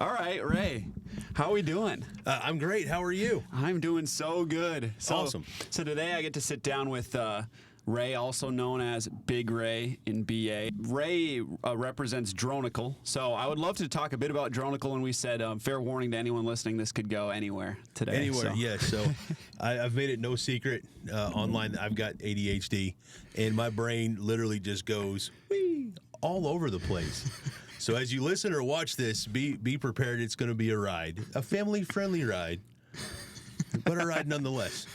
All right, Ray, how are we doing? I'm great. How are you? I'm doing so good. Awesome. So today I get to sit down with Ray, also known as Big Ray in BA. Ray represents Droneocle, so I would love to talk a bit about Droneocle, and we said, fair warning to anyone listening, this could go anywhere today. Anywhere, yes. So I've made it no secret online that I've got ADHD, and my brain literally just goes whee, all over the place. So as you listen or watch this, be prepared. It's going to be a ride, a family-friendly ride, but a ride nonetheless.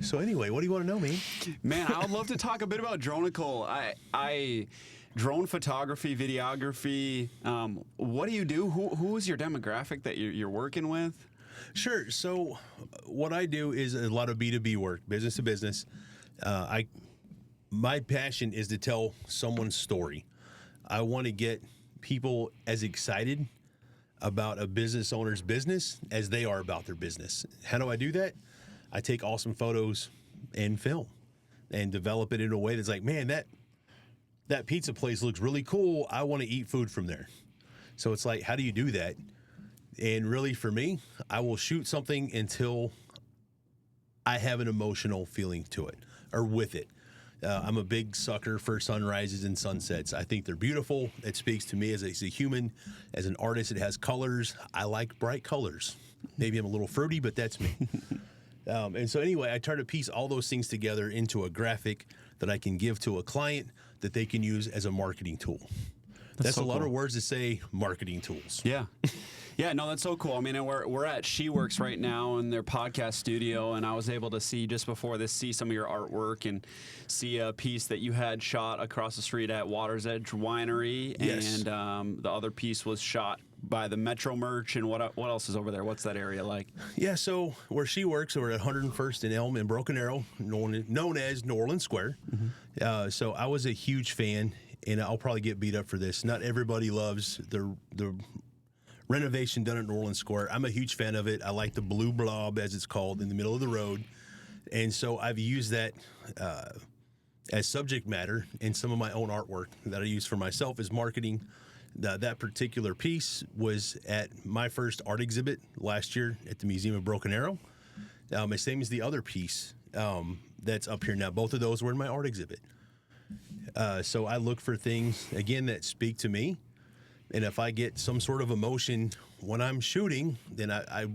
So anyway, what do you want to know, man? Man, I would love to talk a bit about Droneocle. I drone photography, videography. What do you do? Who is your demographic that you're working with? Sure. So what I do is a lot of B2B work, business to business. My passion is to tell someone's story. I want to get people as excited about a business owner's business as they are about their business. How do I do that? I take awesome photos and film and develop it in a way that's like, man, that pizza place looks really cool. I want to eat food from there. So it's like, how do you do that? And really for me, I will shoot something until I have an emotional feeling to it or with it. I'm a big sucker for sunrises and sunsets. I think they're beautiful. It speaks to me as a human, as an artist. It has colors. I like bright colors. Maybe I'm a little fruity, but that's me. And so anyway, I try to piece all those things together into a graphic that I can give to a client that they can use as a marketing tool. That's so a lot of words to say, marketing tools. Yeah. Yeah, no, that's so cool. I mean, we're at She Works right now in their podcast studio, and I was able to see just before this, see some of your artwork and see a piece that you had shot across the street at Water's Edge Winery. Yes. And the other piece was shot by the Metro Merch. And what else is over there? What's that area like? Yeah, so where She Works, we're at 101st and Elm in Broken Arrow, known as New Orleans Square. Mm-hmm. So I was a huge fan, and I'll probably get beat up for this. Not everybody loves the renovation done at New Orleans Square. I'm a huge fan of it. I like the blue blob, as it's called, in the middle of the road. And so I've used that as subject matter in some of my own artwork that I use for myself as marketing. That particular piece was at my first art exhibit last year at the Museum of Broken Arrow. The same as the other piece that's up here now. Both of those were in my art exhibit. So I look for things, again, that speak to me. And if I get some sort of emotion when I'm shooting, then I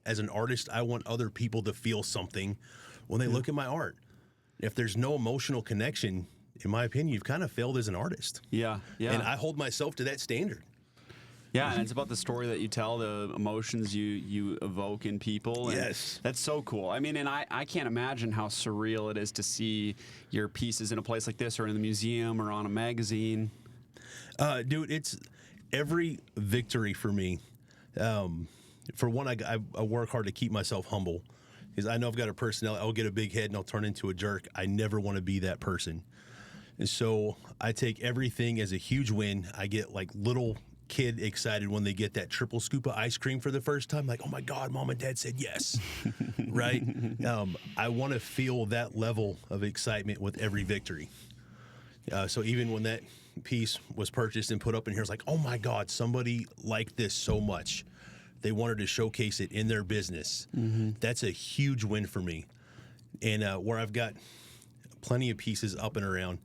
as an artist, I want other people to feel something when they look at my art. If there's no emotional connection, in my opinion, you've kind of failed as an artist. Yeah, yeah. And I hold myself to that standard. Yeah, and it's about the story that you tell, the emotions you evoke in people. And yes. That's so cool. I mean, and I can't imagine how surreal it is to see your pieces in a place like this or in the museum or on a magazine. Dude, it's every victory for me. For one, I work hard to keep myself humble because I know I've got a personality. I'll get a big head and I'll turn into a jerk. I never want to be that person. And so I take everything as a huge win. I get like little kid excited when they get that triple scoop of ice cream for the first time. Like, oh my God, mom and dad said yes. Right? I want to feel that level of excitement with every victory. So even when that piece was purchased and put up in here, it's like, oh my God, somebody liked this so much. They wanted to showcase it in their business. Mm-hmm. That's a huge win for me. And where I've got plenty of pieces up and around,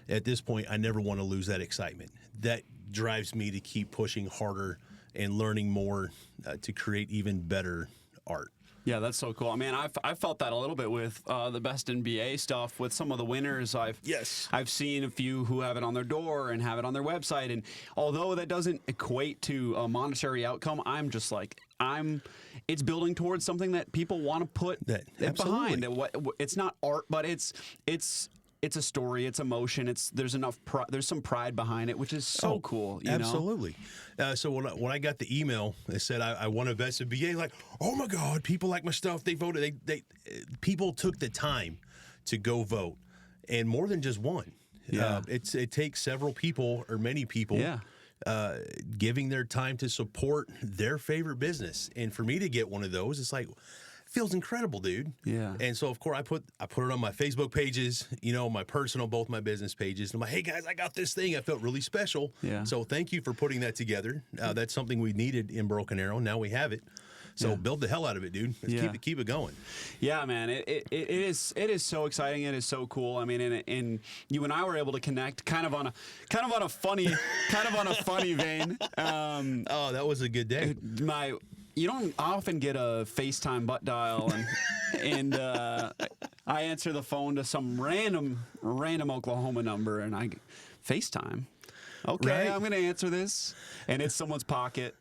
at this point, I never want to lose that excitement. That drives me to keep pushing harder and learning more to create even better art. Yeah, that's so cool. I mean, I've felt that a little bit with the Best in BA stuff with some of the winners. I've seen a few who have it on their door and have it on their website, and although that doesn't equate to a monetary outcome, I'm just like it's building towards something that people want to put behind. It's not art, but it's a story, it's emotion, there's some pride behind it, which is so cool. You absolutely. So when I got the email that said I won a Best of BA, like, oh my God, people like my stuff. They voted. People took the time to go vote, and more than just one. Yeah. It takes several people or many people. Yeah. Giving their time to support their favorite business, and for me to get one of those, it's like feels incredible, dude. Yeah. And so of course I put it on my Facebook pages, my personal, both my business pages. And I'm like, hey guys, I got this thing. I felt really special. Yeah. So thank you for putting that together. That's something we needed in Broken Arrow. Now we have it. So build the hell out of it, dude. Let's keep it going. Yeah, man. It is so exciting. It is so cool. I mean, and you and I were able to connect kind of on a funny vein. Oh, that was a good day. You don't often get a FaceTime butt dial, and I answer the phone to some random Oklahoma number, and I FaceTime. Okay, right. I'm gonna answer this, and it's someone's pocket.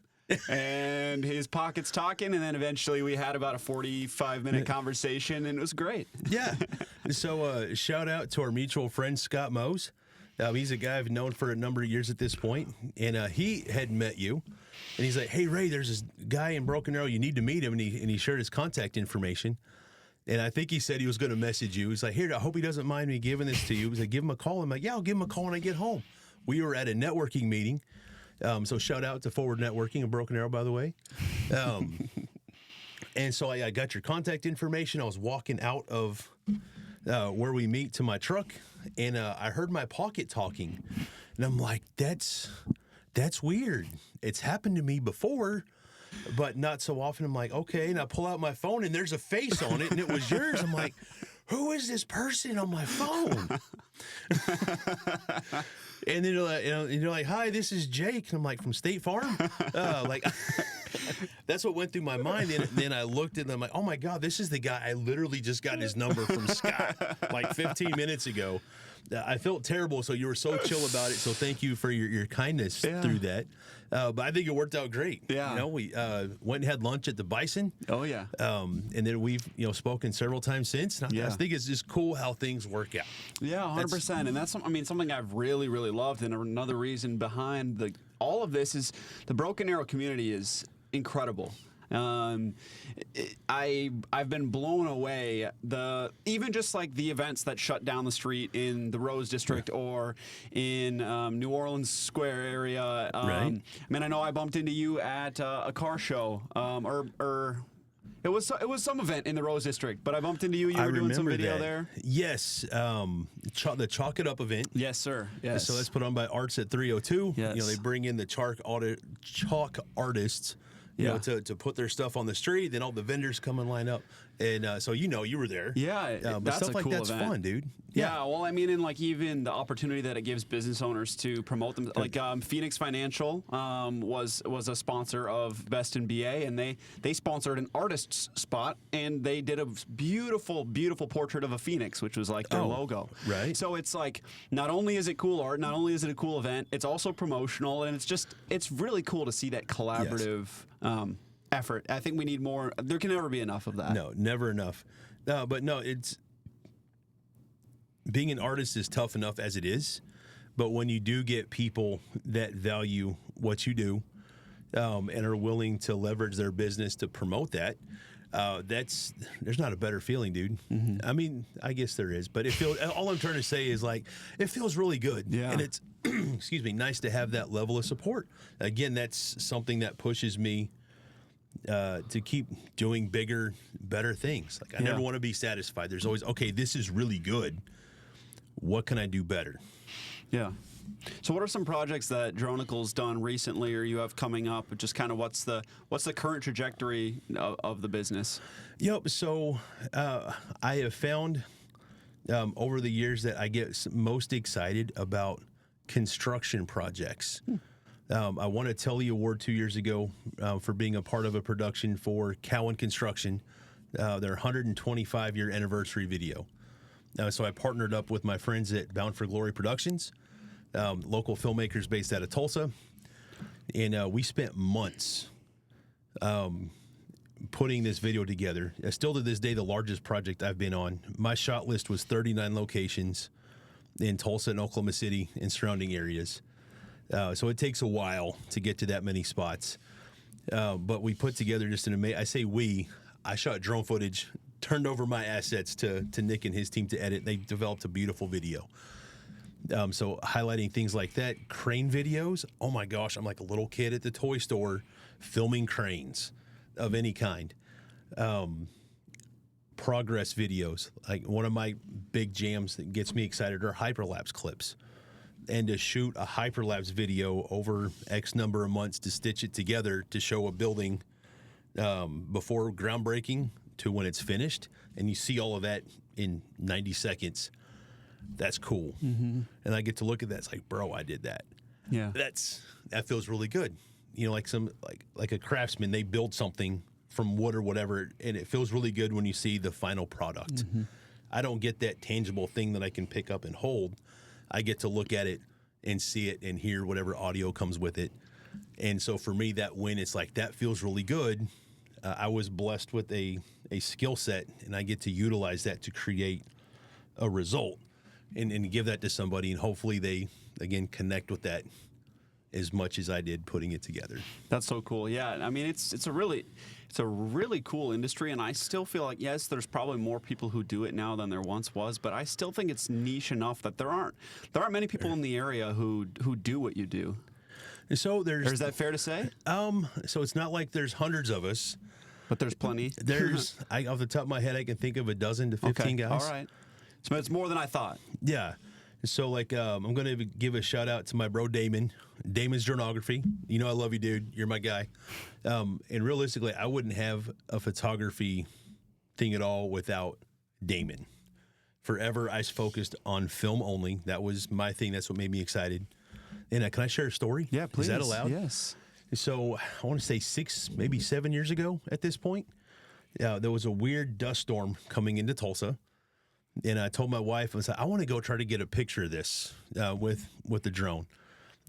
And his pocket's talking, and then eventually we had about a 45-minute conversation, and it was great. Yeah. So shout out to our mutual friend, Scott Mose. He's a guy I've known for a number of years at this point, and he had met you. And he's like, hey, Ray, there's this guy in Broken Arrow. You need to meet him. And he shared his contact information. And I think he said he was going to message you. He's like, here, I hope he doesn't mind me giving this to you. He's like, give him a call. I'm like, yeah, I'll give him a call when I get home. We were at a networking meeting. So shout out to Forward Networking and Broken Arrow, by the way. And so I got your contact information. I was walking out of where we meet to my truck, and I heard my pocket talking. And I'm like, that's weird. It's happened to me before, but not so often. I'm like, okay. And I pull out my phone, and there's a face on it, and it was yours. I'm like, who is this person on my phone? And then you're like, hi, this is Jake. And I'm like, from State Farm? That's what went through my mind. And then I looked at them, I'm like, oh my God, this is the guy. I literally just got his number from Scott like 15 minutes ago. I felt terrible, so you were so chill about it. So thank you for your kindness through that. But I think it worked out great. Yeah. We went and had lunch at the Bison. Oh, yeah. And then we've, spoken several times since. And I think it's just cool how things work out. Yeah, 100%. And that's, something I've really, really loved. And another reason behind all of this is the Broken Arrow community is incredible. I've been blown away. Even just like the events that shut down the street in the Rose District or in New Orleans Square area. Right. I know I bumped into you at a car show, or it was some event in the Rose District. But I bumped into you. You were doing some video there. Yes, the Chalk It Up event. Yes, sir. Yes. So that's put on by Arts at 302. Yes. They bring in the chalk artists. To put their stuff on the street, then all the vendors come and line up, and so you were there. Yeah, but that's stuff a like cool that's event. Fun, dude. Yeah, well, and even the opportunity that it gives business owners to promote them, like Phoenix Financial was a sponsor of Best in BA, and they sponsored an artist's spot, and they did a beautiful, beautiful portrait of a phoenix, which was like their logo. Right. So it's like not only is it cool art, not only is it a cool event, it's also promotional, and it's really cool to see that collaborative. Yes. Effort. I think we need more. There can never be enough of that. No, never enough. It's being an artist is tough enough as it is, but when you do get people that value what you do and are willing to leverage their business to promote that, there's not a better feeling, dude. Mm-hmm. I guess there is, but it feels. All I'm trying to say is it feels really good. Yeah. And it's excuse me, nice to have that level of support. Again, that's something that pushes me to keep doing bigger, better things. I never want to be satisfied. There's always, okay, this is really good. What can I do better? Yeah. So what are some projects that Dronacle's done recently or you have coming up? Just kind of what's the current trajectory of the business? Yep. So I have found over the years that I get most excited about construction projects. I won a Telly Award 2 years ago for being a part of a production for Cowan Construction, their 125-year anniversary video. So I partnered up with my friends at Bound for Glory Productions, local filmmakers based out of Tulsa, and we spent months putting this video together. Still to this day, the largest project I've been on. My shot list was 39 locations in Tulsa and Oklahoma City and surrounding areas. So it takes a while to get to that many spots. But we put together just an amazing, I shot drone footage, turned over my assets to Nick and his team to edit. They developed a beautiful video. So highlighting things like that, crane videos. Oh my gosh, I'm like a little kid at the toy store filming cranes of any kind. progress videos. Like one of my big jams that gets me excited are hyperlapse clips. And to shoot a hyperlapse video over X number of months to stitch it together to show a building before groundbreaking to when it's finished, and you see all of that in 90 seconds, that's cool. And I get to look at that. It's like, bro, I did that. Yeah. That feels really good. You know, like a craftsman, they build something from wood or whatever, and it feels really good when you see the final product. I don't get that tangible thing that I can pick up and hold. I get to look at it and see it and hear whatever audio comes with it. And so for me, that win, it's like, that feels really good. I was blessed with a skill set, and I get to utilize that to create a result and give that to somebody. And hopefully they, again, connect with that as much as I did putting it together. That's so cool. Yeah, I mean, it's a really cool industry, and I still feel like, yes, there's probably more people who do it now than there once was, but I still think it's niche enough that there aren't many people in the area who do what you do. So is that fair to say? So it's not like there's hundreds of us, but there's plenty. Off the top of my head, I can think of a dozen to 15 guys. All right, so it's more than I thought. Yeah. So, like, I'm going to give a shout out to my bro, Damon. Damon's Droneography. You know I love you, dude. You're my guy. And realistically, I wouldn't have a photography thing at all without Damon. Forever, I was focused on film only. That was my thing. That's what made me excited. And can I share a story? Yeah, please. Is that allowed? Yes. So, I want to say 6, maybe 7 years ago at this point, there was a weird dust storm coming into Tulsa. And I told my wife, I was like, I want to go try to get a picture of this with the drone.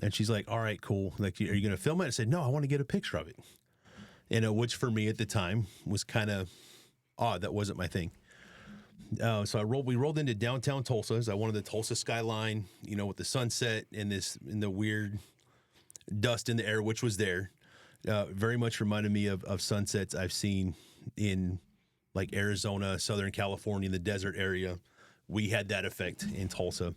And she's like, all right, cool. Like, are you going to film it? I said, no, I want to get a picture of it. And which for me at the time was kind of odd. That wasn't my thing. So we rolled into downtown Tulsa. I wanted the Tulsa skyline, you know, with the sunset and the weird dust in the air, which was there. Very much reminded me of sunsets I've seen in like Arizona, Southern California, the desert area. We had that effect in Tulsa.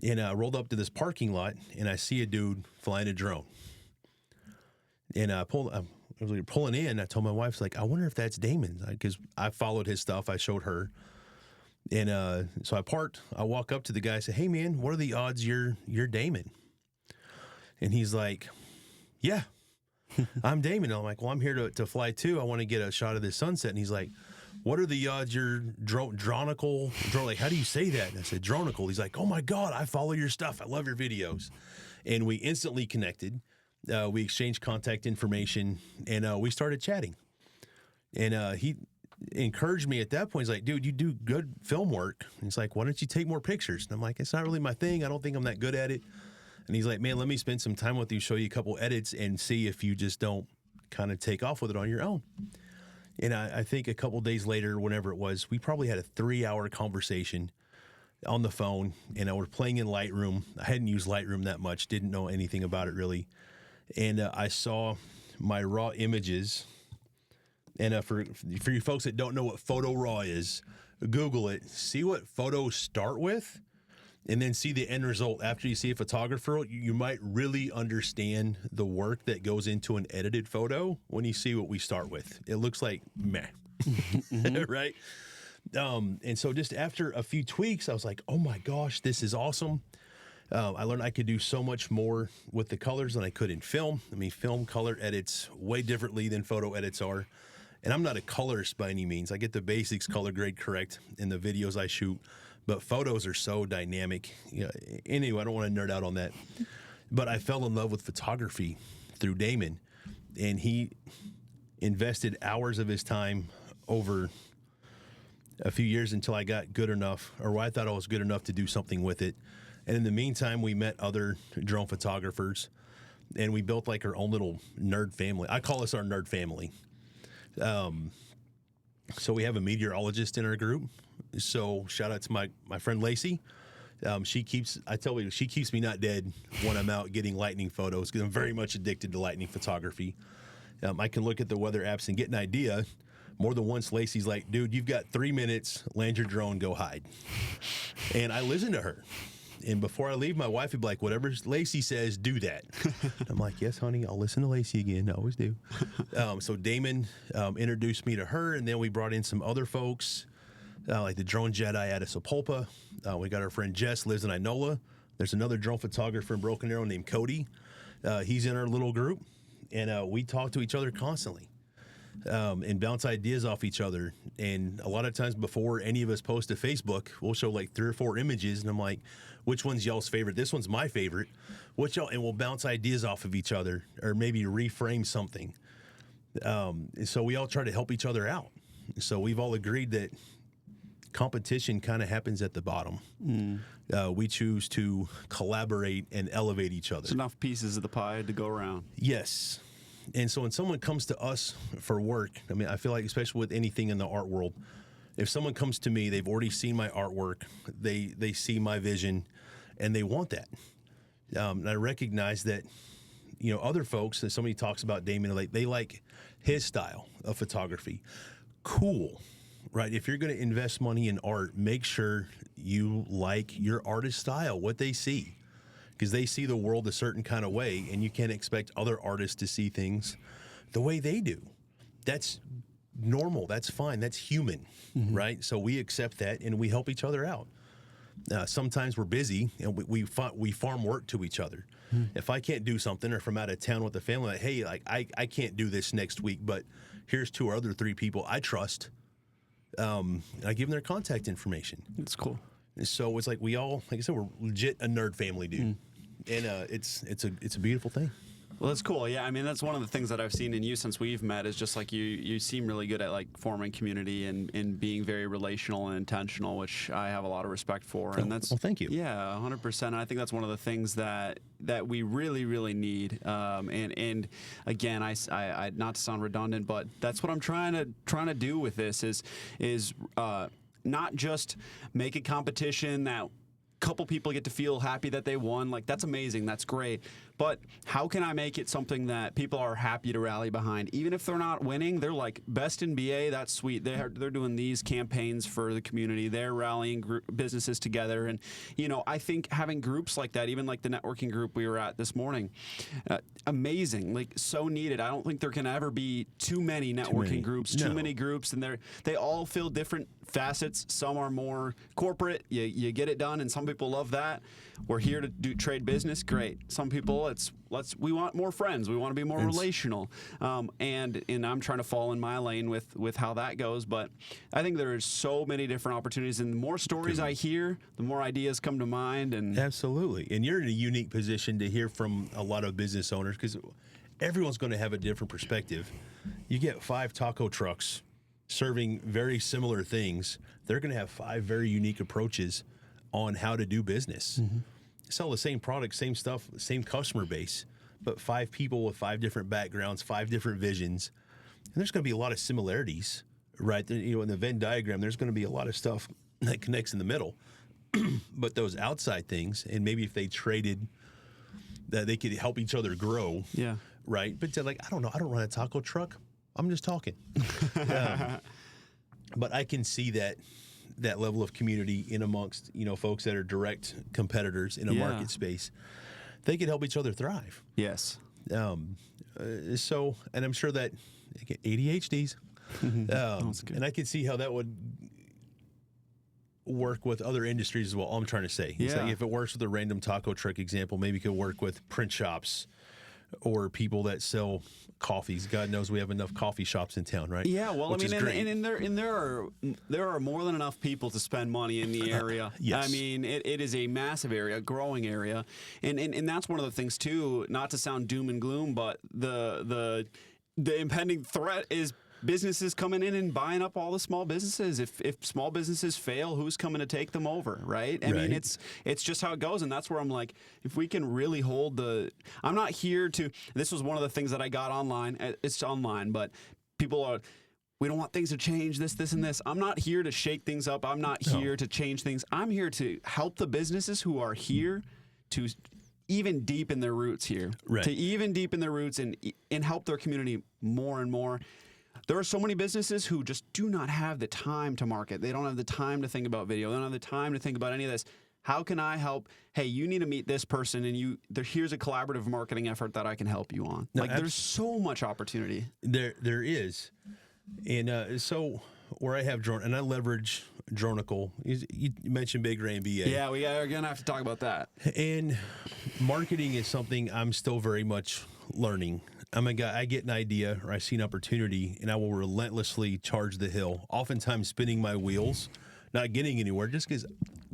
And I rolled up to this parking lot, and I see a dude flying a drone. And I was pulling in. I told my wife, like, I wonder if that's Damon, because I followed his stuff. I showed her. And so I walk up to the guy. I say, hey, man, what are the odds you're Damon? And he's like, yeah. I'm Damon. I'm like, well, I'm here to fly too. I want to get a shot of this sunset. And he's like, what are the odds you're Dronical? Like, how do you say that? And I said, Dronical. He's like, oh my God, I follow your stuff. I love your videos. And we instantly connected. We exchanged contact information, and we started chatting. And he encouraged me at that point. He's like, dude, you do good film work. And he's like, why don't you take more pictures? And I'm like, it's not really my thing. I don't think I'm that good at it. And he's like, man, let me spend some time with you, show you a couple edits, and see if you just don't kind of take off with it on your own. And I think a couple days later, whenever it was, we probably had a 3-hour conversation on the phone, and I was playing in Lightroom. I hadn't used Lightroom that much, didn't know anything about it really. And I saw my raw images. And for you folks that don't know what photo raw is, Google it, see what photos start with, and then see the end result. After you see a photographer, you might really understand the work that goes into an edited photo when you see what we start with. It looks like meh, right? And so just after a few tweaks, I was like, oh my gosh, this is awesome. I learned I could do so much more with the colors than I could in film. I mean, film color edits way differently than photo edits are. And I'm not a colorist by any means. I get the basics color grade correct in the videos I shoot. But photos are so dynamic. You know, anyway, I don't want to nerd out on that. But I fell in love with photography through Damon. And he invested hours of his time over a few years until I got good enough, or I thought I was good enough to do something with it. And in the meantime, we met other drone photographers. And we built like our own little nerd family. I call us our nerd family. So we have a meteorologist in our group. So shout out to my friend Lacey. She keeps me not dead when I'm out getting lightning photos, because I'm very much addicted to lightning photography. I can look at the weather apps and get an idea. More than once, Lacey's like, dude, you've got 3 minutes, land your drone, go hide. And I listen to her. And before I leave, my wife would be like, whatever Lacey says, do that. I'm like, yes, honey, I'll listen to Lacey again. I always do. So Damon introduced me to her, and then we brought in some other folks, like the Drone Jedi out of Sapulpa. We got our friend Jess, lives in Inola. There's another drone photographer in Broken Arrow named Cody. He's in our little group, and we talk to each other constantly. And bounce ideas off each other. And a lot of times before any of us post to Facebook, we'll show like 3 or 4 images, and I'm like, which one's y'all's favorite? This one's my favorite. And we'll bounce ideas off of each other, or maybe reframe something. So we all try to help each other out. So we've all agreed that competition kind of happens at the bottom. We choose to collaborate and elevate each other. There's enough pieces of the pie to go around. Yes. And so when someone comes to us for work, I mean, I feel like, especially with anything in the art world, if someone comes to me, they've already seen my artwork, they see my vision, and they want that. And I recognize that, other folks, that somebody talks about Damon, they like his style of photography. Cool, right? If you're going to invest money in art, make sure you like your artist style, what they see. Because they see the world a certain kind of way, and you can't expect other artists to see things the way they do. That's normal. That's fine. That's human, right? So we accept that, and we help each other out. Sometimes we're busy, and we farm work to each other. If I can't do something, or if I'm out of town with the family, like, hey, like I can't do this next week, but here's 2 or other 3 people I trust. I give them their contact information. That's cool. So it's like we all, like I said, we're legit a nerd family, dude. And it's a beautiful thing. Well, that's cool. Yeah, I mean, that's one of the things that I've seen in you since we've met is just like you seem really good at like forming community and being very relational and intentional, which I have a lot of respect for. And that's, well, thank you. Yeah, 100%. And I think that's one of the things that we really, really need. And again, I not to sound redundant, but that's what I'm trying to do with this is not just make a competition that couple people get to feel happy that they won. Like, that's amazing. That's great. But how can I make it something that people are happy to rally behind? Even if they're not winning, they're like, best in BA, that's sweet. They're doing these campaigns for the community. They're rallying businesses together. And, I think having groups like that, even like the networking group we were at this morning, amazing, like so needed. I don't think there can ever be too many networking groups, too many groups. And they all fill different facets. Some are more corporate. You get it done, and some people love that. We're here to trade business. Great. Some people, we want more friends. We want to be more relational. And I'm trying to fall in my lane with how that goes. But I think there's so many different opportunities, and the more stories I hear, the more ideas come to mind. And absolutely. And you're in a unique position to hear from a lot of business owners, because everyone's going to have a different perspective. You get 5 taco trucks serving very similar things. They're going to have 5 very unique approaches on how to do business. Sell the same product, same stuff, same customer base, but 5 people with 5 different backgrounds, 5 different visions. And there's going to be a lot of similarities, right? In the Venn diagram, there's going to be a lot of stuff that connects in the middle. But those outside things, and maybe if they traded, that they could help each other grow. Yeah. Right? But like, I don't know, I don't run a taco truck. I'm just talking. But I can see that level of community in amongst, folks that are direct competitors in a market space. They can help each other thrive. Yes. So, and I'm sure that ADHDs, and I can see how that would work with other industries as well. All I'm trying to say. It's like if it works with a random taco truck example, maybe it could work with print shops or people that sell coffees. God knows we have enough coffee shops in town, right? Yeah, well, I mean, and there are more than enough people to spend money in the area. Yes. I mean, it is a massive area, a growing area, and that's one of the things too. Not to sound doom and gloom, but the impending threat is businesses coming in and buying up all the small businesses. If small businesses fail, who's coming to take them over, right? I mean, it's just how it goes, and that's where I'm like, if we can really hold I'm not here to. This was one of the things that I got online. It's online, but people are. We don't want things to change, this, and this. I'm not here to shake things up. I'm not here to change things. I'm here to help the businesses who are here to even deepen their roots here, to even deepen their roots and help their community more and more. There are so many businesses who just do not have the time to market. They don't have the time to think about video. They don't have the time to think about any of this. How can I help? Hey, you need to meet this person, and here's a collaborative marketing effort that I can help you on. No, like, there's so much opportunity. There is. And so where I have drone, and I leverage Droneocle. You mentioned Big Ray and BA. Yeah, we are going to have to talk about that. And marketing is something I'm still very much learning. I'm a guy, I get an idea or I see an opportunity, and I will relentlessly charge the hill, oftentimes spinning my wheels, not getting anywhere just because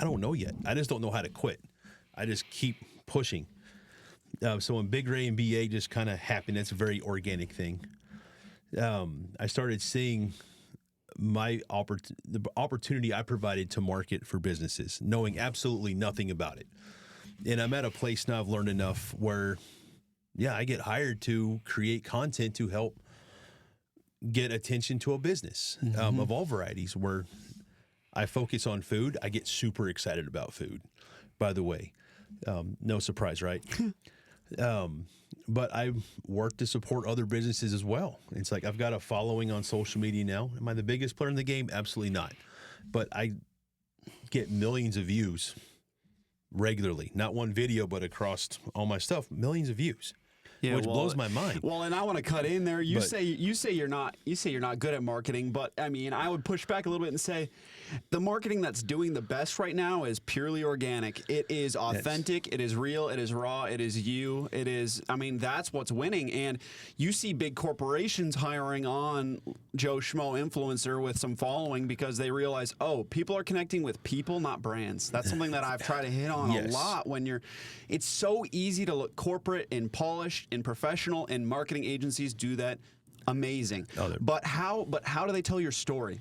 I don't know yet. I just don't know how to quit. I just keep pushing. So when Big Ray and BA just kind of happened, that's a very organic thing. I started seeing the opportunity I provided to market for businesses, knowing absolutely nothing about it. And I'm at a place now I've learned enough where, yeah, I get hired to create content to help get attention to a business of all varieties, where I focus on food. I get super excited about food, by the way. No surprise, right? But I work to support other businesses as well. It's like I've got a following on social media now. Am I the biggest player in the game? Absolutely not. But I get millions of views regularly. Not one video, but across all my stuff, millions of views. Yeah, which blows my mind. Well, and I want to cut in there. You say you're not good at marketing, but I mean, I would push back a little bit and say the marketing that's doing the best right now is purely organic. It is authentic. It is real. It is raw. It is you. It is. I mean, that's what's winning. And you see big corporations hiring on Joe Schmo influencer with some following because they realize, oh, people are connecting with people, not brands. That's something that I've tried to hit on a lot. It's so easy to look corporate and polished and professional, and marketing agencies do that amazing. But how do they tell your story?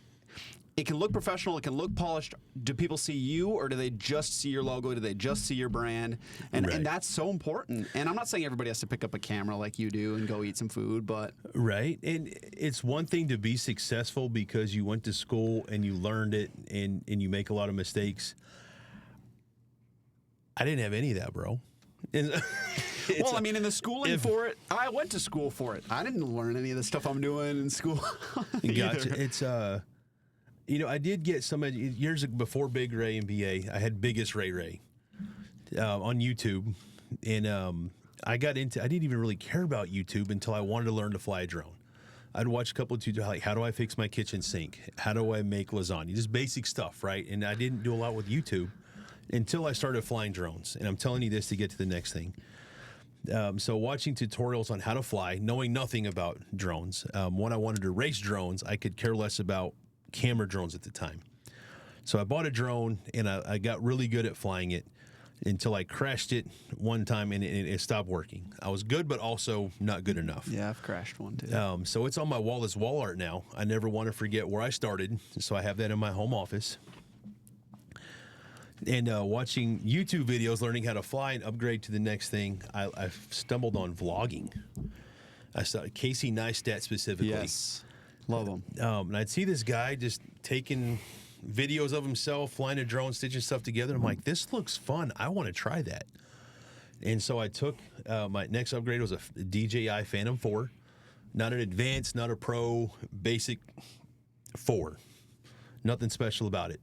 It can look professional, it can look polished. Do people see you, or do they just see your logo? Do they just see your brand? And that's so important. And I'm not saying everybody has to pick up a camera like you do and go eat some food, but right. And it's one thing to be successful because you went to school and you learned it, and you make a lot of mistakes. I didn't have any of that, bro. Well, I mean, in the schooling for it, I went to school for it. I didn't learn any of the stuff I'm doing in school. Gotcha. It's I did get some years before Big Ray and BA. I had Biggest Ray on YouTube, and I didn't even really care about YouTube until I wanted to learn to fly a drone. I'd watch a couple of tutorials, like how do I fix my kitchen sink? How do I make lasagna? Just basic stuff, right? And I didn't do a lot with YouTube until I started flying drones. And I'm telling you this to get to the next thing. So watching tutorials on how to fly, knowing nothing about drones. When I wanted to race drones, I could care less about camera drones at the time. So I bought a drone, and I got really good at flying it until I crashed it one time, and it stopped working. I was good, but also not good enough. Yeah, I've crashed one too. So it's on my wall as wall art now. I never want to forget where I started, so I have that in my home office. And watching YouTube videos, learning how to fly and upgrade to the next thing, I stumbled on vlogging. I saw Casey Neistat specifically. Yes, love him. And I'd see this guy just taking videos of himself, flying a drone, stitching stuff together. I'm like, this looks fun. I want to try that. And so I took, my next upgrade was a DJI Phantom 4. Not an advanced, not a pro, basic 4. Nothing special about it.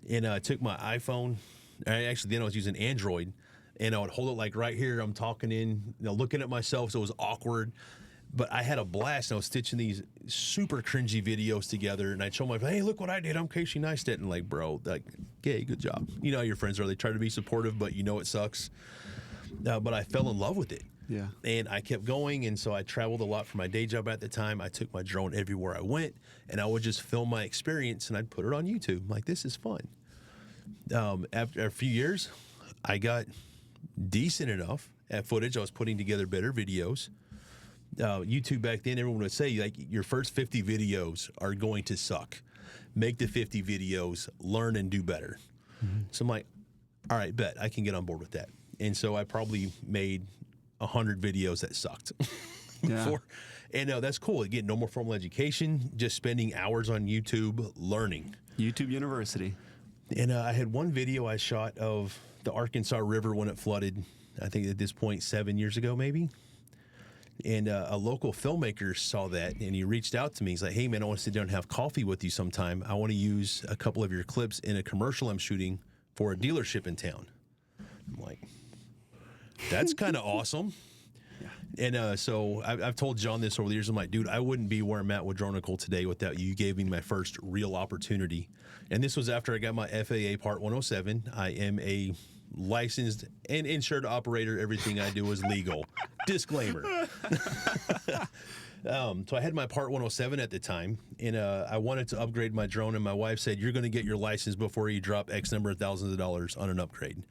And I took my iPhone. Then I was using Android, and I would hold it like right here. I'm talking looking at myself, so it was awkward. But I had a blast. And I was stitching these super cringy videos together, and I'd show my friends, hey, look what I did. I'm Casey Neistat. And like, bro, okay, good job. You know how your friends are. They try to be supportive, but you know it sucks. But I fell in love with it. Yeah. And I kept going, and so I traveled a lot for my day job at the time. I took my drone everywhere I went, and I would just film my experience, and I'd put it on YouTube. I'm like, this is fun. After a few years, I got decent enough at footage. I was putting together better videos. YouTube back then, everyone would say, like, your first 50 videos are going to suck. Make the 50 videos, learn and do better. Mm-hmm. So I'm like, all right, bet I can get on board with that. And so I probably made 100 videos that sucked before. And that's cool. Again, no more formal education, just spending hours on YouTube learning. YouTube University. And I had one video I shot of the Arkansas River when it flooded, I think at this point 7 years ago maybe. And a local filmmaker saw that, and he reached out to me. He's like, hey, man, I want to sit down and have coffee with you sometime. I want to use a couple of your clips in a commercial I'm shooting for a dealership in town. I'm like, that's kind of awesome. And so I've told John this over the years. I'm like, dude, I wouldn't be where I'm at with Droneocle today without you. You gave me my first real opportunity. And this was after I got my FAA Part 107. I am a licensed and insured operator. Everything I do is legal. Disclaimer. So I had my Part 107 at the time, and I wanted to upgrade my drone, and my wife said, you're going to get your license before you drop X number of thousands of dollars on an upgrade.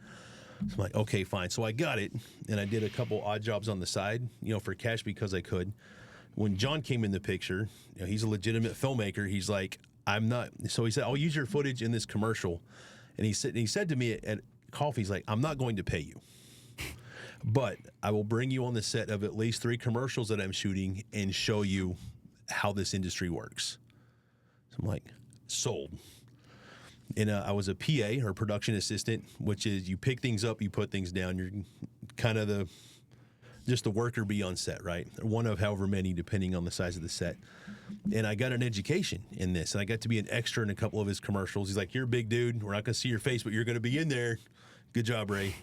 So I'm like, okay, fine. So I got it, and I did a couple odd jobs on the side, for cash because I could. When John came in the picture, he's a legitimate filmmaker. He's like, I'm not. So he said, I'll use your footage in this commercial. And he said to me at coffee, he's like, I'm not going to pay you, but I will bring you on the set of at least 3 commercials that I'm shooting and show you how this industry works. So I'm like, sold. And I was a PA, or production assistant, which is you pick things up, you put things down. You're kind of just the worker bee on set, right? One of however many, depending on the size of the set. And I got an education in this, and I got to be an extra in a couple of his commercials. He's like, you're a big dude. We're not going to see your face, but you're going to be in there. Good job, Ray.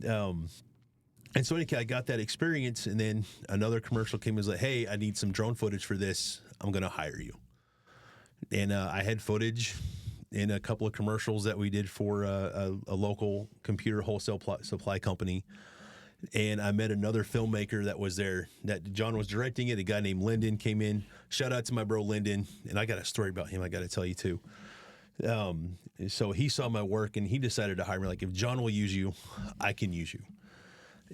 And so anyway, I got that experience, and then another commercial came and was like, hey, I need some drone footage for this. I'm going to hire you. And I had footage in a couple of commercials that we did for a local computer wholesale supply company. And I met another filmmaker that was there, that John was directing it. A guy named Lyndon came in. Shout out to my bro, Lyndon. And I got a story about him I got to tell you, too. So he saw my work, and he decided to hire me. Like, if John will use you, I can use you.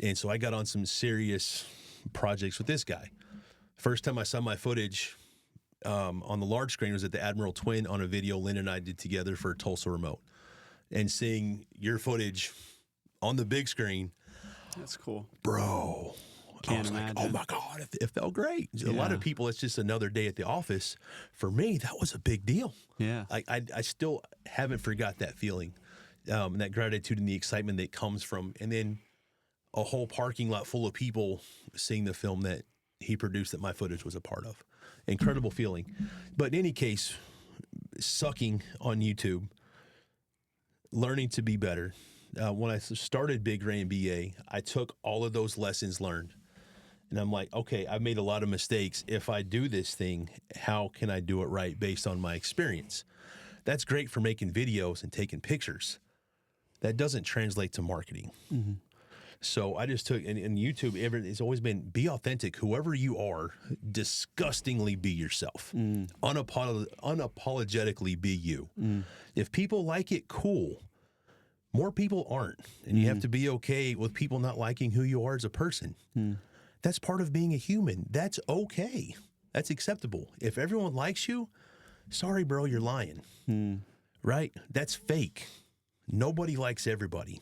And so I got on some serious projects with this guy. First time I saw my footage on the large screen was at the Admiral Twin on a video Lynn and I did together for Tulsa Remote. And seeing your footage on the big screen. That's cool. Bro. Can't imagine. Like, oh my God, it felt great. Yeah. A lot of people, it's just another day at the office. For me, that was a big deal. Yeah. I still haven't forgot that feeling, and that gratitude and the excitement that comes from, and then a whole parking lot full of people seeing the film that he produced that my footage was a part of. Incredible feeling. But in any case, sucking on YouTube, learning to be better. When I started Big Ray and BA, I took all of those lessons learned. And I'm like, okay, I've made a lot of mistakes. If I do this thing, how can I do it right based on my experience? That's great for making videos and taking pictures. That doesn't translate to marketing. Mm-hmm. So I just took, and YouTube, it's always been, be authentic. Whoever you are, disgustingly be yourself. Unapologetically be you. If people like it, cool. More people aren't. And you have to be okay with people not liking who you are as a person. That's part of being a human. That's okay. That's acceptable. If everyone likes you, sorry, bro, you're lying. Right? That's fake. Nobody likes everybody.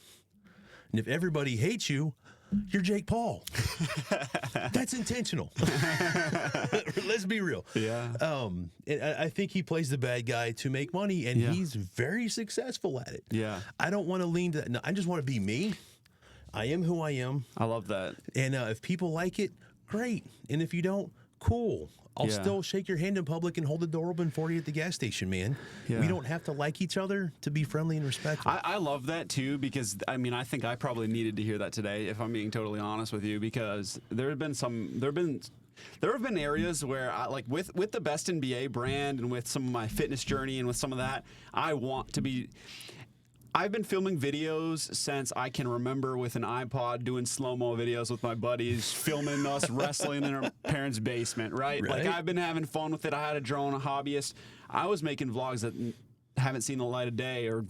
And if everybody hates you, you're Jake Paul. That's intentional. Let's be real. Yeah. And I think he plays the bad guy to make money, and he's very successful at it. Yeah. I don't want to lean to that. No, I just want to be me. I am who I am. I love that. And if people like it, great. And if you don't, cool. I'll still shake your hand in public and hold the door open for you at the gas station, man. Yeah. We don't have to like each other to be friendly and respectful. I love that, too, because, I mean, I think I probably needed to hear that today, if I'm being totally honest with you, because there have been areas where, with the Best in BA brand and with some of my fitness journey and with some of that, I want to be... I've been filming videos since I can remember with an iPod, doing slow-mo videos with my buddies, filming us wrestling in our parents' basement, right? Like, I've been having fun with it. I had a drone, a hobbyist. I was making vlogs that haven't seen the light of day, or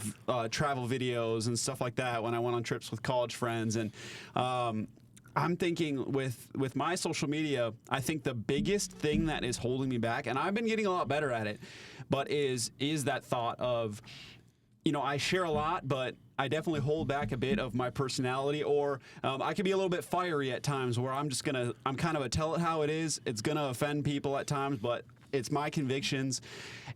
travel videos and stuff like that when I went on trips with college friends. And I'm thinking with my social media, I think the biggest thing that is holding me back, and I've been getting a lot better at it, but is that thought of... I share a lot, but I definitely hold back a bit of my personality, or I can be a little bit fiery at times where I'm kind of a tell it how it is. It's going to offend people at times, but it's my convictions.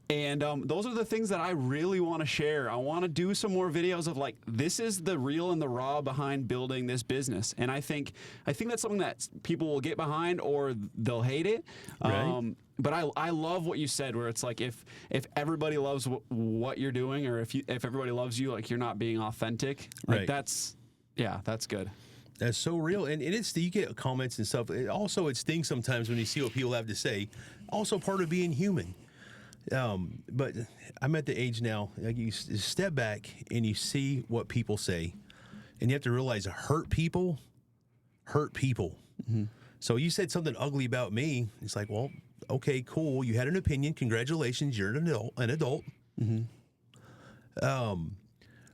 And those are the things that I really want to share. I want to do some more videos of like, this is the real and the raw behind building this business. And I think that's something that people will get behind or they'll hate it. Right. But I love what you said, where it's like if everybody loves what you're doing, or if everybody loves you, like you're not being authentic. Like Right. that's good. That's so real, and it's you get comments and stuff. It stings sometimes when you see what people have to say. Also, part of being human. But I'm at the age now. Like you step back and you see what people say, and you have to realize hurt people hurt people. Mm-hmm. So you said something ugly about me. It's like, well, okay, cool. You had an opinion. Congratulations, you're an adult. Mm-hmm.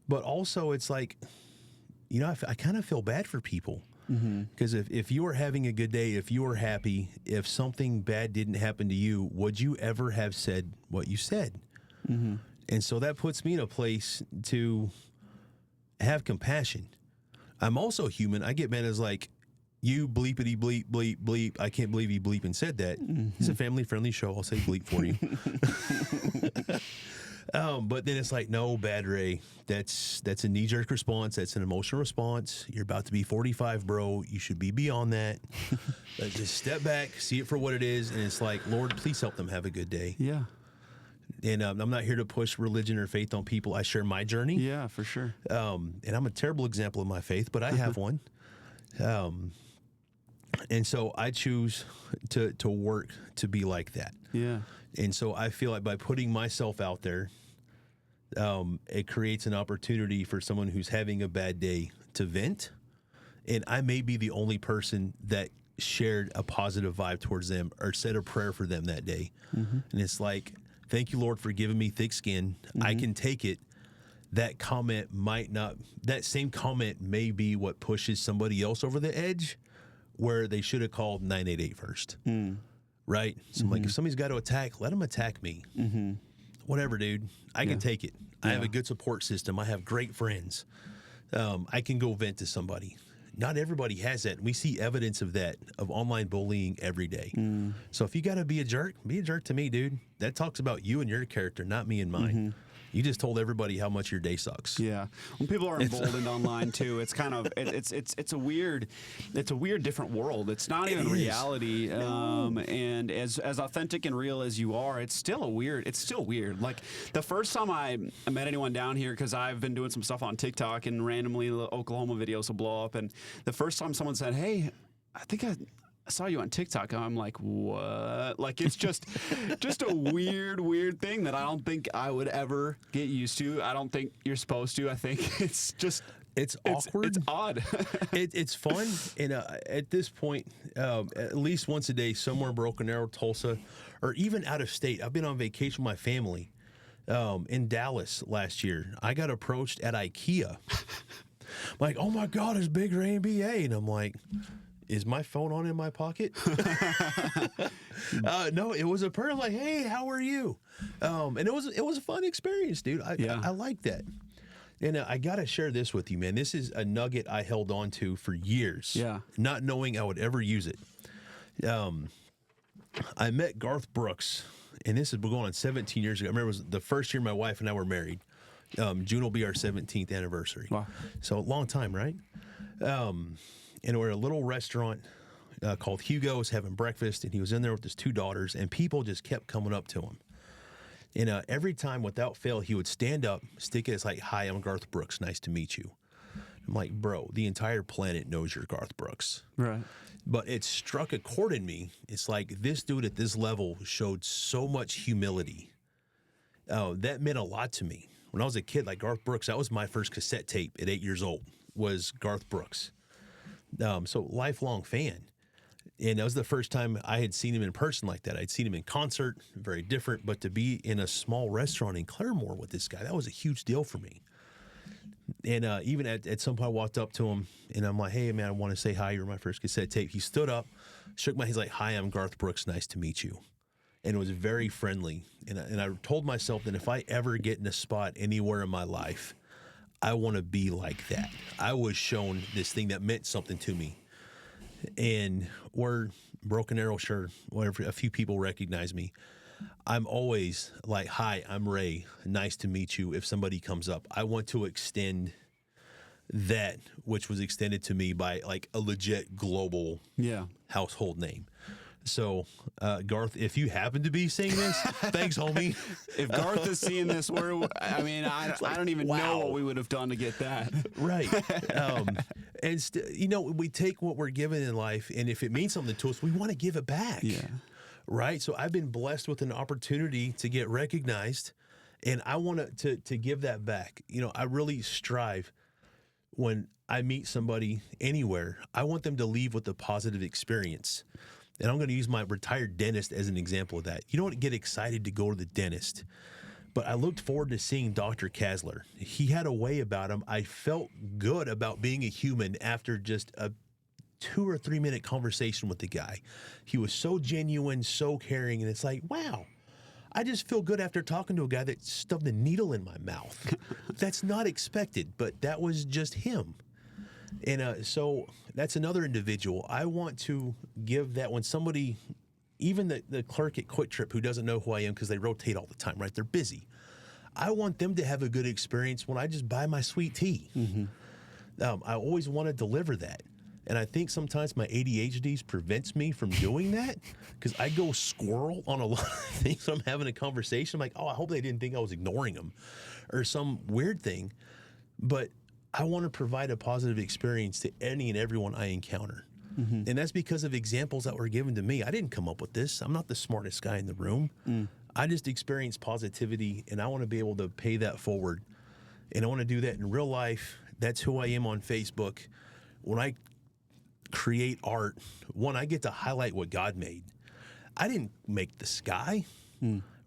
But also, it's like, you know, I kind of feel bad for people. Because if you were having a good day, if you were happy, if something bad didn't happen to you, would you ever have said what you said? Mm-hmm. And so that puts me in a place to have compassion. I'm also human. I get mad as like, you bleepity bleep, bleep, bleep. I can't believe you bleep and said that. Mm-hmm. It's a family-friendly show. I'll say bleep for you. But then it's like, no, Bad Ray, that's a knee-jerk response. That's an emotional response. You're about to be 45, bro. You should be beyond that. Just step back, see it for what it is, and it's like, Lord, please help them have a good day. Yeah. And I'm not here to push religion or faith on people. I share my journey. Yeah, for sure. And I'm a terrible example of my faith, but I have one. And so I choose to work to be like that. Yeah. And so I feel like by putting myself out there, it creates an opportunity for someone who's having a bad day to vent. And I may be the only person that shared a positive vibe towards them or said a prayer for them that day. Mm-hmm. And it's like, thank you, Lord, for giving me thick skin. Mm-hmm. I can take it. That same comment may be what pushes somebody else over the edge where they should have called 988 first. Mm. Right? So I'm like, if somebody's got to attack, let them attack me. Mm-hmm. Whatever, dude. I can take it. I have a good support system. I have great friends. I can go vent to somebody. Not everybody has that. We see evidence of that, of online bullying every day. Mm. So if you got to be a jerk to me, dude. That talks about you and your character, not me and mine. Mm-hmm. You just told everybody how much your day sucks. Yeah. When people are emboldened online too, it's kind of it's a weird different world. It's not even reality. No. And as authentic and real as you are, it's still weird. Like the first time I met anyone down here, because I've been doing some stuff on TikTok and randomly the Oklahoma videos will blow up, and the first time someone said, "Hey, I think I saw you on TikTok," I'm like, what? Like, it's just a weird thing that I don't think I would ever get used to. I don't think you're supposed to. I think it's awkward. It's odd. It's fun. And at this point, at least once a day, somewhere in Broken Arrow, Tulsa, or even out of state. I've been on vacation with my family in Dallas last year. I got approached at IKEA. Like, oh my God, it's Big Ray NBA. And I'm like, is my phone on in my pocket? No, it was a person like, hey, how are you? And it was a fun experience, dude. I like that. And I got to share this with you, man. This is a nugget I held on to for years, not knowing I would ever use it. I met Garth Brooks, and this is going on 17 years ago. I remember it was the first year my wife and I were married. June will be our 17th anniversary. Wow. So a long time, right? And we're at a little restaurant called Hugo's having breakfast, and he was in there with his two daughters, and people just kept coming up to him. And every time, without fail, he would stand up, stick it, it's like, hi, I'm Garth Brooks, nice to meet you. I'm like, bro, the entire planet knows you're Garth Brooks. Right. But it struck a chord in me. It's like, this dude at this level showed so much humility. That meant a lot to me. When I was a kid, like Garth Brooks, that was my first cassette tape at 8 years old, was Garth Brooks. So lifelong fan. And that was the first time I had seen him in person like that. I'd seen him in concert, very different, but to be in a small restaurant in Claremore with this guy, that was a huge deal for me. And even at some point I walked up to him and I'm like, hey man, I want to say hi, you're my first cassette tape. He stood up, shook my hand, he's like, hi, I'm Garth Brooks, nice to meet you. And it was very friendly. And I told myself that if I ever get in a spot anywhere in my life, I want to be like that. I was shown this thing that meant something to me. And where Broken Arrow, sure, whatever, a few people recognize me. I'm always like, hi, I'm Ray. Nice to meet you. If somebody comes up, I want to extend that which was extended to me by like a legit global household name. So, Garth, if you happen to be seeing this, thanks, homie. If Garth is seeing this, I don't even know what we would have done to get that. Right. And we take what we're given in life, and if it means something to us, we want to give it back. Yeah. Right. So I've been blessed with an opportunity to get recognized, and I want to give that back. I really strive when I meet somebody anywhere. I want them to leave with a positive experience. And I'm going to use my retired dentist as an example of that. You don't get excited to go to the dentist, but I looked forward to seeing Dr. Kasler. He had a way about him. I felt good about being a human after just a 2 or 3 minute conversation with the guy. He was so genuine, so caring, and it's like, wow, I just feel good after talking to a guy that stubbed a needle in my mouth. That's not expected, but that was just him. And so that's another individual. I want to give that when somebody, even the clerk at Quick Trip who doesn't know who I am because they rotate all the time, right? They're busy. I want them to have a good experience when I just buy my sweet tea. Mm-hmm. I always want to deliver that. And I think sometimes my ADHD prevents me from doing that because I go squirrel on a lot of things. I'm having a conversation. I'm like, oh, I hope they didn't think I was ignoring them or some weird thing. But I want to provide a positive experience to any and everyone I encounter. Mm-hmm. And that's because of examples that were given to me. I didn't come up with this. I'm not the smartest guy in the room. I just experienced positivity, and I want to be able to pay that forward. And I want to do that in real life. That's who I am on Facebook. When I create art, one, I get to highlight what God made. I didn't make the sky.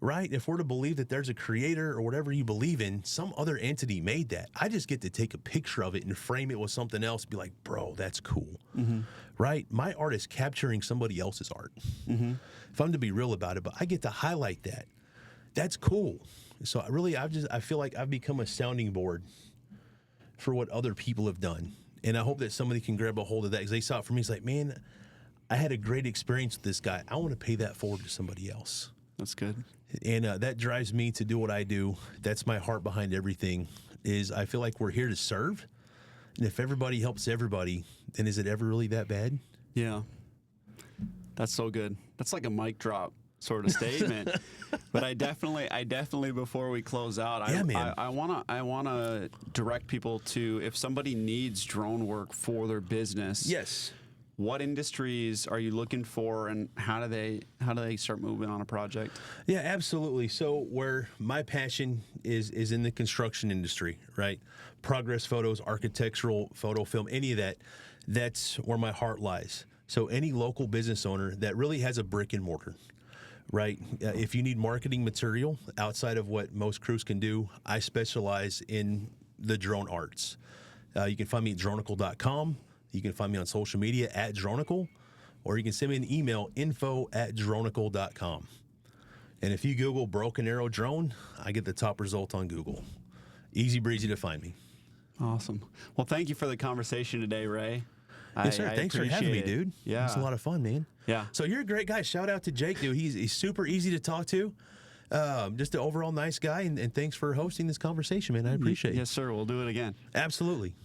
Right? If we're to believe that there's a creator or whatever you believe in, some other entity made that. I just get to take a picture of it and frame it with something else and be like, bro, that's cool. Mm-hmm. Right? My art is capturing somebody else's art. Mm-hmm. If I'm to be real about it, but I get to highlight that. That's cool. So I feel like I've become a sounding board for what other people have done. And I hope that somebody can grab a hold of that because they saw it for me. It's like, man, I had a great experience with this guy. I want to pay that forward to somebody else. That's good. And that drives me to do what I do. That's my heart behind everything, is I feel like we're here to serve. And if everybody helps everybody, then is it ever really that bad? Yeah. That's so good. That's like a mic drop sort of statement. But I definitely before we close out, I wanna direct people to, if somebody needs drone work for their business. Yes. What industries are you looking for, and how do they start moving on a project? Yeah, absolutely. So where my passion is in the construction industry, right? Progress photos, architectural photo film, any of that, that's where my heart lies. So any local business owner that really has a brick and mortar, right? If you need marketing material outside of what most crews can do, I specialize in the drone arts. You can find me at Droneocle.com. You can find me on social media at Droneocle, or you can send me an email, info@Droneocle.com. And if you Google Broken Arrow Drone, I get the top result on Google. Easy breezy to find me. Awesome. Well, thank you for the conversation today, Ray. Yes, sir. Thanks for having me, dude. Yeah. It's a lot of fun, man. Yeah. So you're a great guy. Shout out to Jake, dude. He's super easy to talk to. Just an overall nice guy. And thanks for hosting this conversation, man. I appreciate it. Yes, sir. We'll do it again. Absolutely.